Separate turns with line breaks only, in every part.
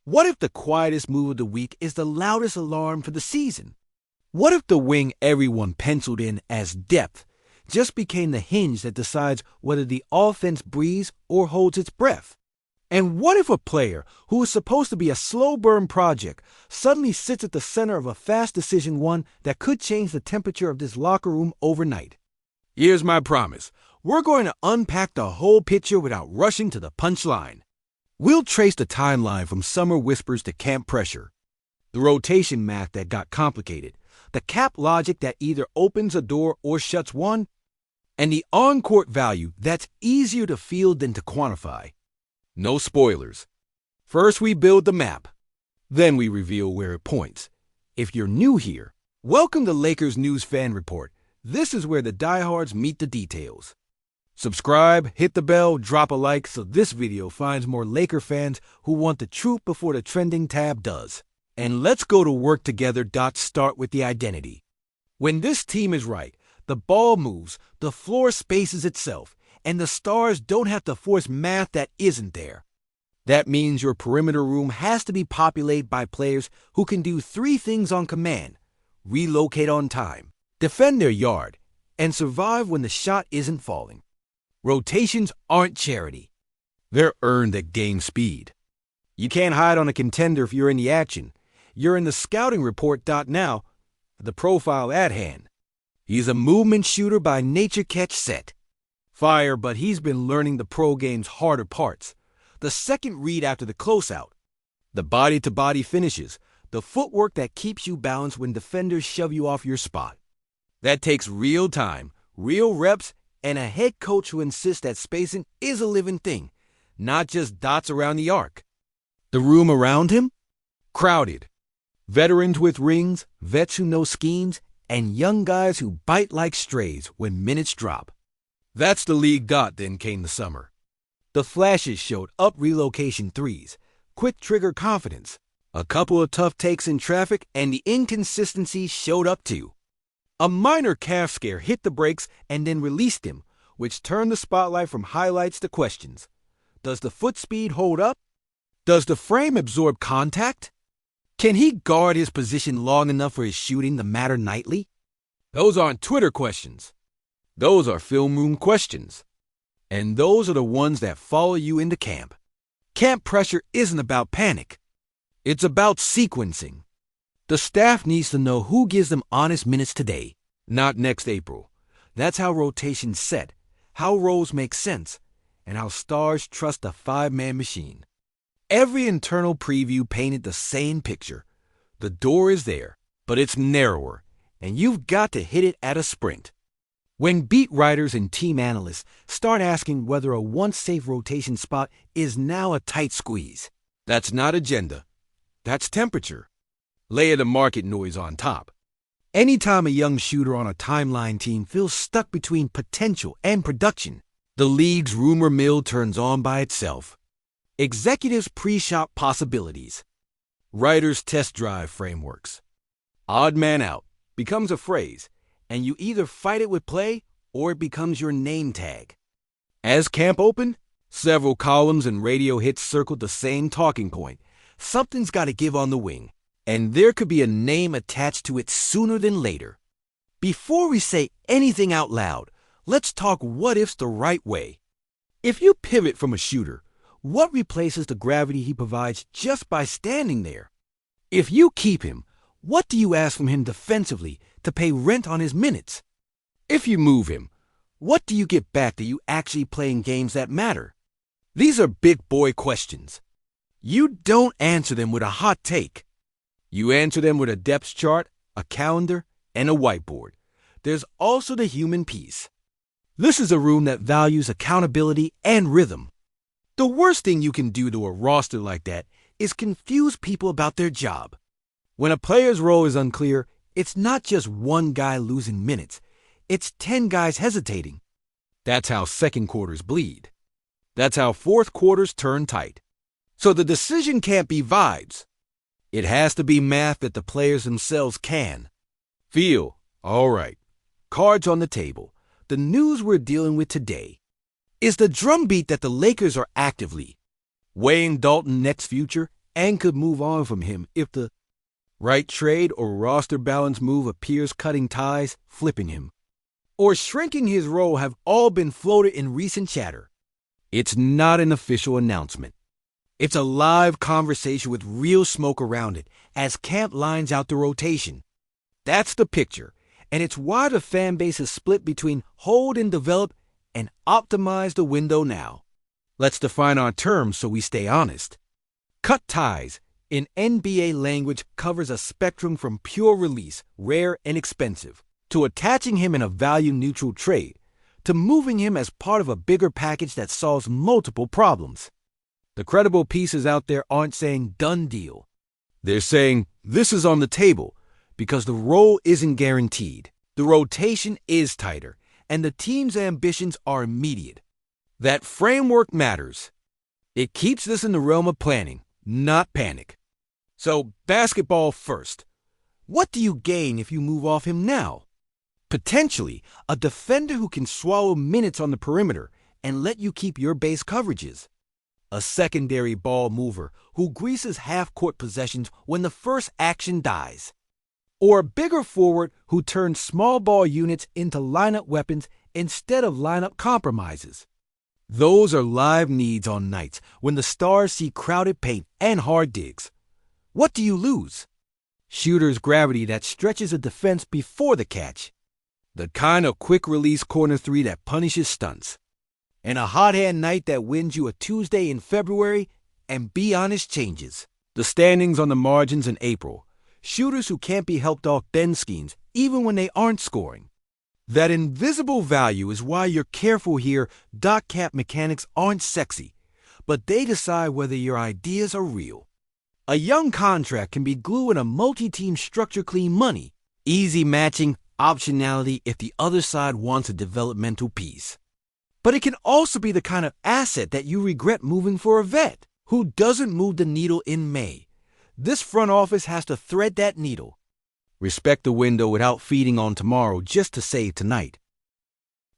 What if the quietest move of the week is the loudest alarm for the season? What if the wing everyone penciled in as depth just became the hinge that decides whether the offense breathes or holds its breath? And what if a player who is supposed to be a slow burn project suddenly sits at the center of a fast decision, one that could change the temperature of this locker room overnight? Here's my promise. We're going to unpack the whole picture without rushing to the punchline. We'll trace the timeline from summer whispers to camp pressure, the rotation math that got complicated, the cap logic that either opens a door or shuts one, and the on-court value that's easier to field than to quantify. No spoilers. First we build the map, then we reveal where it points. If you're new here, welcome to Lakers News Fan Report. This is where the diehards meet the details. Subscribe, hit the bell, drop a like so this video finds more Laker fans who want the truth before the trending tab does. And let's go to work together. Start with the identity. When this team is right, the ball moves, the floor spaces itself, and the stars don't have to force math that isn't there. That means your perimeter room has to be populated by players who can do three things on command: relocate on time, defend their yard, and survive when the shot isn't falling. Rotations aren't charity. They're earned at game speed. You can't hide on a contender if you're in the action. You're in the scouting report. Now, the profile at hand. He's a movement shooter by nature. Catch set. Fire, but he's been learning the pro game's harder parts. The second read after the closeout. The body-to-body finishes. The footwork that keeps you balanced when defenders shove you off your spot. That takes real time, real reps, and a head coach who insists that spacing is a living thing, not just dots around the arc. The room around him? Crowded. Veterans with rings, vets who know schemes, and young guys who bite like strays when minutes drop. That's the league. Then came the summer. The flashes showed up: relocation threes, quick trigger confidence, a couple of tough takes in traffic, and the inconsistency showed up too. A minor calf scare hit the brakes and then released him, which turned the spotlight from highlights to questions. Does the foot speed hold up? Does the frame absorb contact? Can he guard his position long enough for his shooting to matter nightly? Those aren't Twitter questions. Those are film room questions. And those are the ones that follow you into camp. Camp pressure isn't about panic. It's about sequencing. The staff needs to know who gives them honest minutes today, not next April. That's how rotations set, how roles make sense, and how stars trust a five-man machine. Every internal preview painted the same picture. The door is there, but it's narrower, and you've got to hit it at a sprint. When beat writers and team analysts start asking whether a once-safe rotation spot is now a tight squeeze, that's not agenda. That's temperature. Layer the market noise on top. Anytime a young shooter on a timeline team feels stuck between potential and production, the league's rumor mill turns on by itself. Executives pre-shop possibilities. Writers test drive frameworks. Odd man out becomes a phrase, and you either fight it with play or it becomes your name tag. As camp opened, several columns and radio hits circled the same talking point. Something's got to give on the wing, and there could be a name attached to it sooner than later. Before we say anything out loud, let's talk what-ifs the right way. If you pivot from a shooter, what replaces the gravity he provides just by standing there? If you keep him, what do you ask from him defensively to pay rent on his minutes? If you move him, what do you get back that you actually play in games that matter? These are big boy questions. You don't answer them with a hot take. You answer them with a depth chart, a calendar, and a whiteboard. There's also the human piece. This is a room that values accountability and rhythm. The worst thing you can do to a roster like that is confuse people about their job. When a player's role is unclear, it's not just one guy losing minutes. It's 10 guys hesitating. That's how second quarters bleed. That's how fourth quarters turn tight. So the decision can't be vibes. It has to be math that the players themselves can feel. All right, cards on the table. The news we're dealing with today is the drumbeat that the Lakers are actively weighing Dalton Knecht's future and could move on from him if the right trade or roster balance move appears, cutting ties, flipping him, or shrinking his role have all been floated in recent chatter. It's not an official announcement. It's a live conversation with real smoke around it as camp lines out the rotation. That's the picture, and it's why the fan base is split between hold and develop and optimize the window now. Let's define our terms so we stay honest. Cut ties, in NBA language, covers a spectrum from pure release, rare and expensive, to attaching him in a value-neutral trade, to moving him as part of a bigger package that solves multiple problems. The credible pieces out there aren't saying done deal. They're saying this is on the table because the role isn't guaranteed, the rotation is tighter, and the team's ambitions are immediate. That framework matters. It keeps this in the realm of planning, not panic. So, basketball first. What do you gain if you move off him now? Potentially, a defender who can swallow minutes on the perimeter and let you keep your base coverages. A secondary ball mover who greases half-court possessions when the first action dies. Or a bigger forward who turns small ball units into lineup weapons instead of lineup compromises. Those are live needs on nights when the stars see crowded paint and hard digs. What do you lose? Shooter's gravity that stretches a defense before the catch. The kind of quick-release corner three that punishes stunts. And a hot-hand night that wins you a Tuesday in February and, be honest, changes. The standings on the margins in April. Shooters who can't be helped off bend schemes even when they aren't scoring. That invisible value is why you're careful here. Dot cap mechanics aren't sexy, but they decide whether your ideas are real. A young contract can be glue in a multi-team structure, clean money, easy matching, optionality if the other side wants a developmental piece. But it can also be the kind of asset that you regret moving for a vet who doesn't move the needle in May. This front office has to thread that needle. Respect the window without feeding on tomorrow just to save tonight.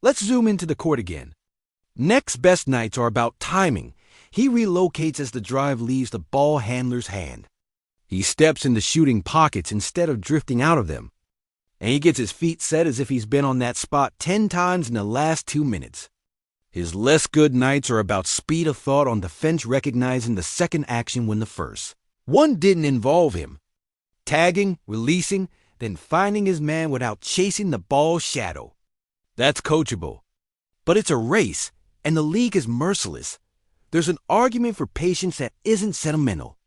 Let's zoom into the court again. Knecht's best nights are about timing. He relocates as the drive leaves the ball handler's hand. He steps into shooting pockets instead of drifting out of them. And he gets his feet set as if he's been on that spot 10 times in the last 2 minutes. His less good nights are about speed of thought on defense, recognizing the second action when the first one didn't involve him. Tagging, releasing, then finding his man without chasing the ball's shadow. That's coachable. But it's a race, and the league is merciless. There's an argument for patience that isn't sentimental.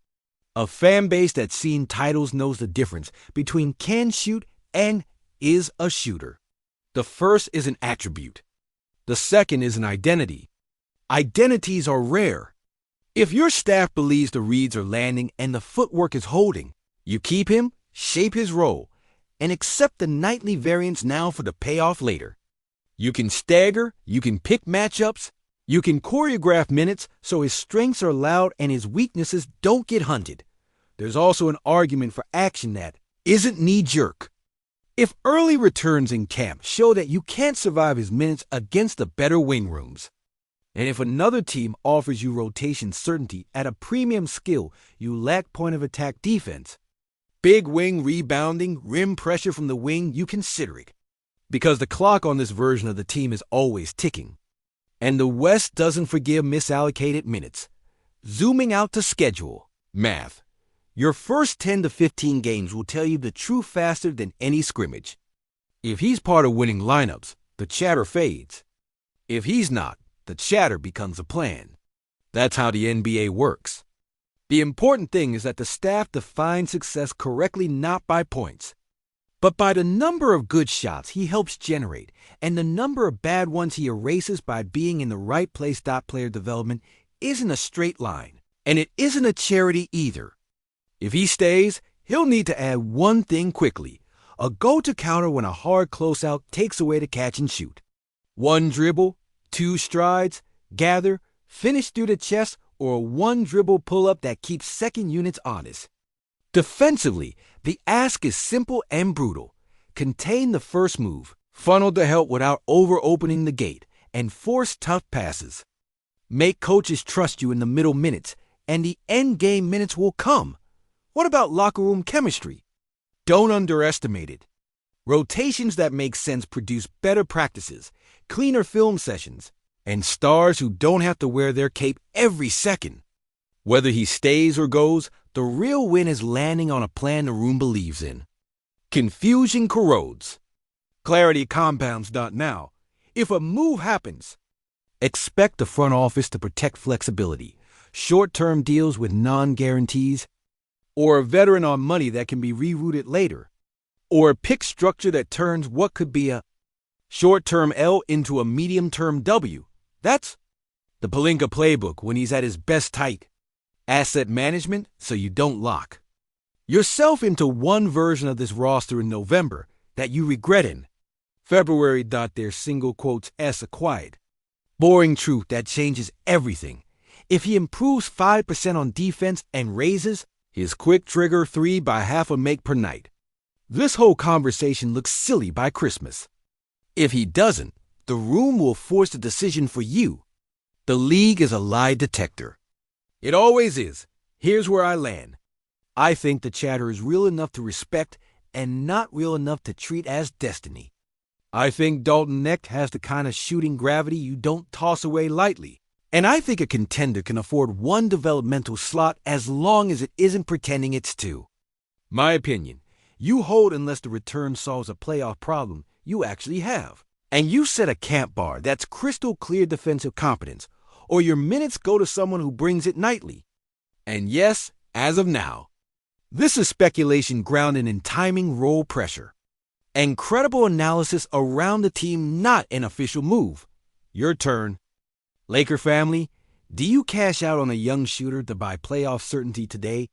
A fan base that's seen titles knows the difference between can shoot and is a shooter. The first is an attribute. The second is an identity. Identities are rare. If your staff believes the reads are landing and the footwork is holding, you keep him, shape his role, and accept the nightly variance now for the payoff later. You can stagger, you can pick matchups, you can choreograph minutes so his strengths are loud and his weaknesses don't get hunted. There's also an argument for action that isn't knee-jerk. If early returns in camp show that you can't survive his minutes against the better wing rooms, and if another team offers you rotation certainty at a premium skill you lack point of attack defense, big wing rebounding, rim pressure from the wing, you consider it. Because the clock on this version of the team is always ticking. And the West doesn't forgive misallocated minutes. Zooming out to schedule. Math. Your first 10 to 15 games will tell you the truth faster than any scrimmage. If he's part of winning lineups, the chatter fades. If he's not, the chatter becomes a plan. That's how the NBA works. The important thing is that the staff defines success correctly, not by points, but by the number of good shots he helps generate and the number of bad ones he erases by being in the right place. Player development isn't a straight line, and it isn't a charity either. If he stays, he'll need to add one thing quickly: a go-to counter when a hard closeout takes away the catch and shoot. One dribble, 2 strides, gather, finish through the chest, or a one dribble pull-up that keeps second units honest. Defensively, the ask is simple and brutal. Contain the first move, funnel the help without over-opening the gate, and force tough passes. Make coaches trust you in the middle minutes, and the end game minutes will come. What about locker room chemistry? Don't underestimate it. Rotations that make sense produce better practices, cleaner film sessions, and stars who don't have to wear their cape every second. Whether he stays or goes, the real win is landing on a plan the room believes in. Confusion corrodes. Clarity compounds. Now, if a move happens, expect the front office to protect flexibility, short-term deals with non-guarantees, or a veteran on money that can be rerouted later, or a pick structure that turns what could be a short-term L into a medium-term W. That's the Pelinka playbook when he's at his best tight. Asset management so you don't lock yourself into one version of this roster in November that you regret in February. Their single quotes S acquired. Boring truth that changes everything. If he improves 5% on defense and raises his quick trigger 3 by half a make per night, this whole conversation looks silly by Christmas. If he doesn't, the room will force the decision for you. The league is a lie detector. It always is. Here's where I land. I think the chatter is real enough to respect and not real enough to treat as destiny. I think Dalton Knecht has the kind of shooting gravity you don't toss away lightly. And I think a contender can afford one developmental slot as long as it isn't pretending it's two. My opinion, you hold unless the return solves a playoff problem you actually have. And you set a camp bar that's crystal clear defensive competence, or your minutes go to someone who brings it nightly. And yes, as of now, this is speculation grounded in timing, role pressure, and credible analysis around the team, not an official move. Your turn. Laker family, do you cash out on a young shooter to buy playoff certainty today?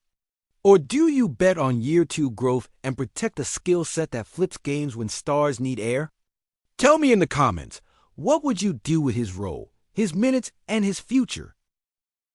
Or do you bet on year 2 growth and protect a skill set that flips games when stars need air? Tell me in the comments, what would you do with his role, his minutes, and his future?